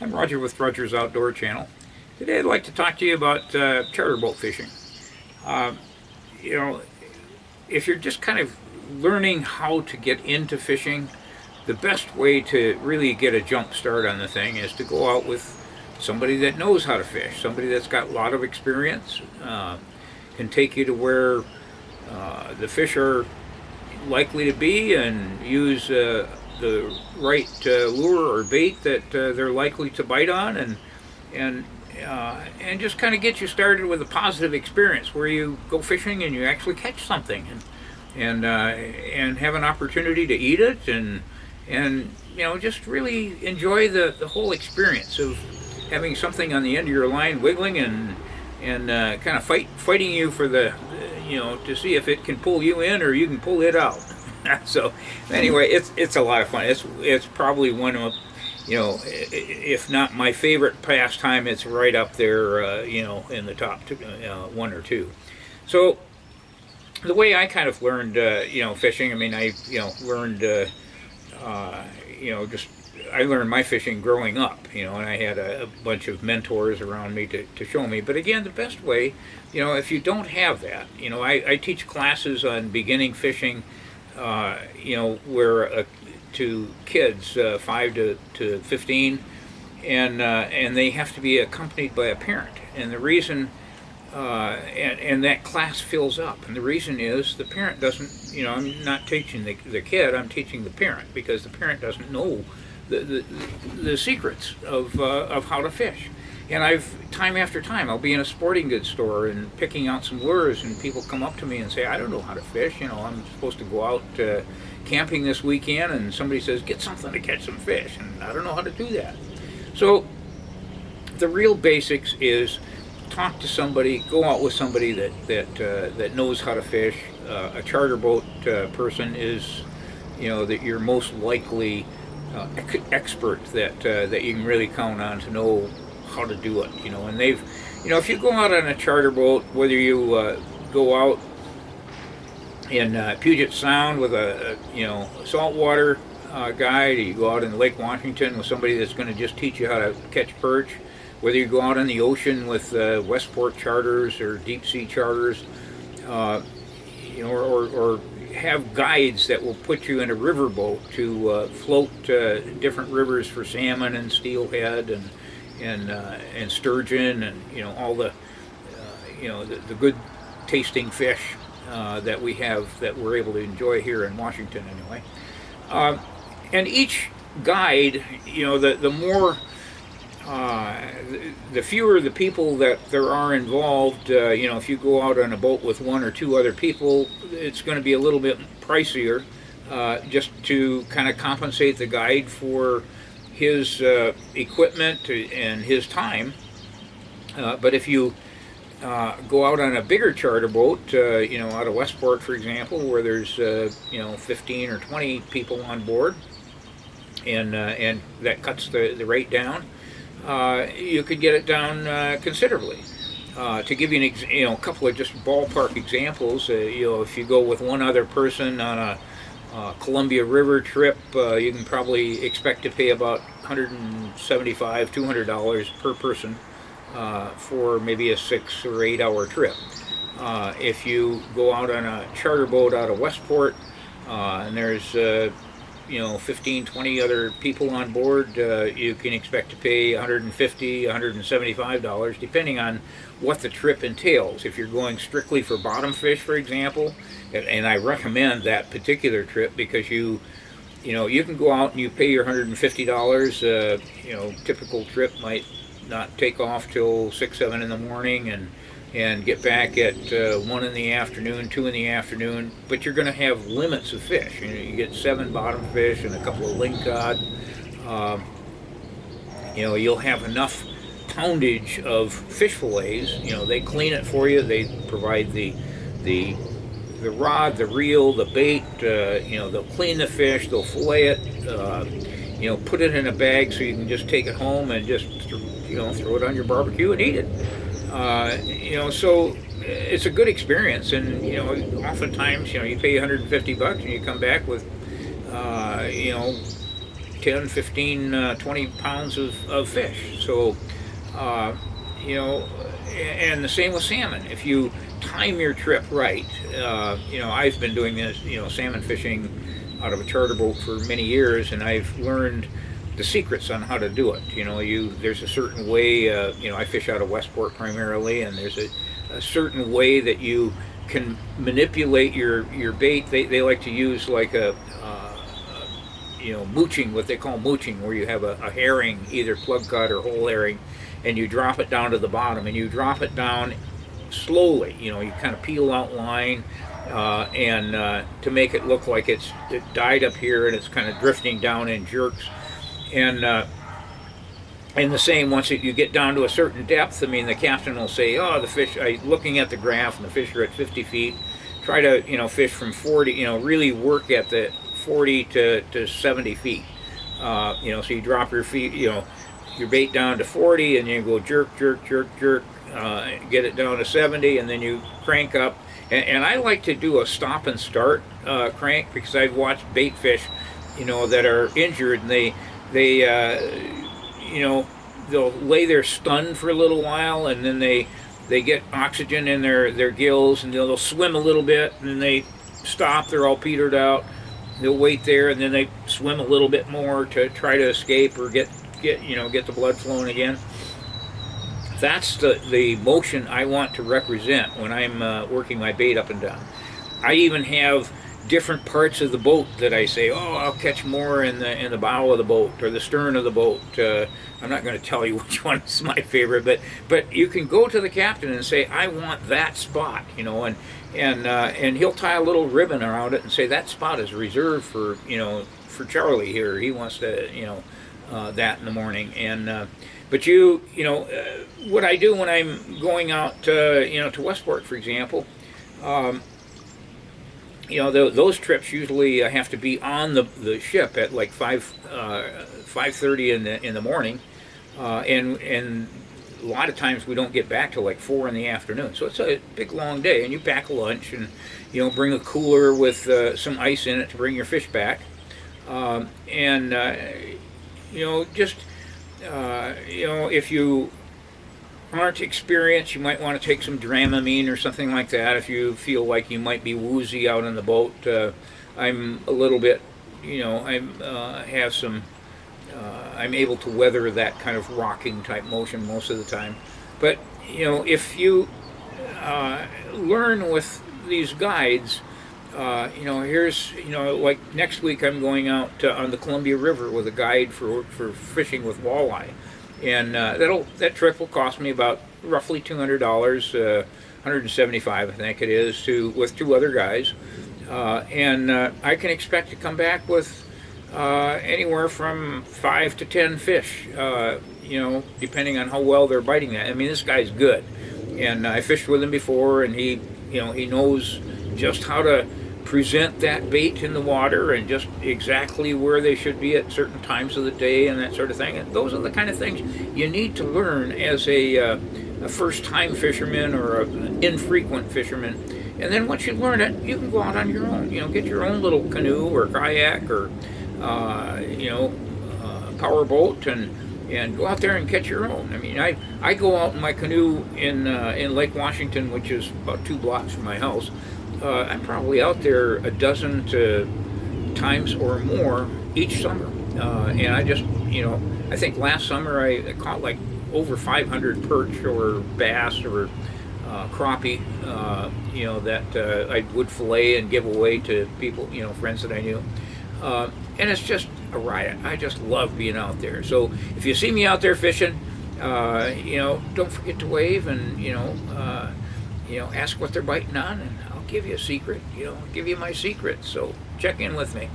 I'm Roger with Roger's Outdoor Channel. Today I'd like to talk to you about charter boat fishing. Uh, you know, if you're just kind of learning how to get into fishing, the best way to really get a jump start on the thing is to go out with somebody that knows how to fish, somebody that's got a lot of experience, can take you to where the fish are likely to be and use the right lure or bait that they're likely to bite on, and and just kind of get you started with a positive experience where you go fishing and you actually catch something and have an opportunity to eat it and just really enjoy the whole experience of having something on the end of your line wiggling and kind of fighting you for the to see if it can pull you in or you can pull it out. So anyway, it's a lot of fun. It's probably one of if not my favorite pastime, it's right up there, in the top two, one or two. So the way I kind of learned, fishing. I mean, I learned, just I learned my fishing growing up, and I had a bunch of mentors around me to show me. But again, the best way, if you don't have that, I teach classes on beginning fishing, where to kids 5 to 15, and they have to be accompanied by a parent. And the reason, and that class fills up, and the reason is the parent doesn't. I'm not teaching the kid. I'm teaching the parent because the parent doesn't know the secrets of how to fish. And time after time, I'll be in a sporting goods store and picking out some lures, and people come up to me and say, I don't know how to fish. I'm supposed to go out camping this weekend, and somebody says, get something to catch some fish, and I don't know how to do that. So the real basics is talk to somebody, go out with somebody that knows how to fish. A charter boat person is, that you're most likely expert that you can really count on to know how to do it. And they've, if you go out on a charter boat, whether you go out in Puget Sound with a saltwater guide, or you go out in Lake Washington with somebody that's going to just teach you how to catch perch, whether you go out in the ocean with Westport charters or deep sea charters, or have guides that will put you in a riverboat to float different rivers for salmon and steelhead and sturgeon and all the the good tasting fish that we have that we're able to enjoy here in Washington anyway. And each guide, the more the fewer the people that there are involved. If you go out on a boat with one or two other people, it's going to be a little bit pricier, just to kind of compensate the guide for his equipment and his time. But if you go out on a bigger charter boat, out of Westport, for example, where there's 15 or 20 people on board, and that cuts the rate down. You could get it down considerably. To give you a couple of just ballpark examples, if you go with one other person on a Columbia River trip, you can probably expect to pay about $175, $200 per person for maybe a 6 or 8 hour trip. If you go out on a charter boat out of Westport, and there's 15, 20 other people on board, you can expect to pay $150, $175, depending on what the trip entails. If you're going strictly for bottom fish, for example, and I recommend that particular trip because you can go out and you pay your $150. Typical trip might not take off till 6, 7 in the morning, and get back at 1 in the afternoon, 2 in the afternoon, but you're going to have limits of fish. You get 7 bottom fish and a couple of lingcod. You'll have enough poundage of fish fillets. They clean it for you. They provide the rod, the reel, the bait. They'll clean the fish. They'll fillet it. Put it in a bag so you can just take it home and just throw it on your barbecue and eat it. So it's a good experience, and oftentimes you pay $150 and you come back with 10, 15, 20 pounds of fish. So, you know, and the same with salmon. If you time your trip right, you know, I've been doing this, you know, salmon fishing out of a charter boat for many years, and I've learned the secrets on how to do it. You know, there's a certain way. You know, I fish out of Westport primarily, and there's a certain way that you can manipulate your bait. They like to use like a you know, mooching, what they call mooching, where you have a herring, either plug cut or whole herring, and you drop it down to the bottom, and you drop it down slowly. You know, you kind of peel out line, and to make it look like it died up here and it's kind of drifting down in jerks. And the same, once you get down to a certain depth, I mean, the captain will say, oh, the fish, looking at the graph, and the fish are at 50 feet, try to, you know, fish from 40, you know, really work at the 40 to 70 feet. You know, so you drop your feet, you know, your bait down to 40, and you go jerk, jerk, jerk, jerk, get it down to 70, and then you crank up. And I like to do a stop and start crank, because I've watched bait fish, you know, that are injured, and they you know, they'll lay there stunned for a little while, and then they get oxygen in their gills, and they'll swim a little bit, and then they stop, they're all petered out. They'll wait there, and then they swim a little bit more to try to escape or get you know, get the blood flowing again. That's the motion I want to represent when I'm working my bait up and down. I even have different parts of the boat that I say, oh, I'll catch more in the bow of the boat or the stern of the boat. I'm not going to tell you which one is my favorite, but you can go to the captain and say, I want that spot, you know, and he'll tie a little ribbon around it and say that spot is reserved for, you know, for Charlie here. He wants to, you know, that in the morning. And but you know, what I do when I'm going out, you know, to Westport, for example. You know, those trips usually have to be on the ship at like 5:30 in the morning, and a lot of times we don't get back till like 4 in the afternoon. So it's a big long day, and you pack a lunch, and you know, bring a cooler with some ice in it to bring your fish back, and you know, just you know, if you aren't experienced, you might want to take some Dramamine or something like that if you feel like you might be woozy out on the boat. I'm a little bit, you know, have some, I'm able to weather that kind of rocking type motion most of the time. But, you know, if you learn with these guides, you know, here's, you know, like next week I'm going out on the Columbia River with a guide for fishing with walleye. And that trip will cost me about roughly $200, $175 I think it is, with 2 other guys, and I can expect to come back with anywhere from 5 to 10 fish, you know, depending on how well they're biting that. I mean, this guy's good, and I fished with him before, and he, you know, he knows just how to present that bait in the water and just exactly where they should be at certain times of the day and that sort of thing. And those are the kind of things you need to learn as a first-time fisherman or an infrequent fisherman. And then once you learn it, you can go out on your own. You know, get your own little canoe or kayak or you know, power boat and go out there and catch your own. I mean, I go out in my canoe in Lake Washington, which is about 2 blocks from my house. I'm probably out there a dozen times or more each summer, and I just, you know, I think last summer I caught like over 500 perch or bass or crappie, you know, that I would fillet and give away to people, you know, friends that I knew, and it's just a riot. I just love being out there. So if you see me out there fishing, you know, don't forget to wave and you know, ask what they're biting on, and I'll give you a secret, you know, give you my secret. So check in with me.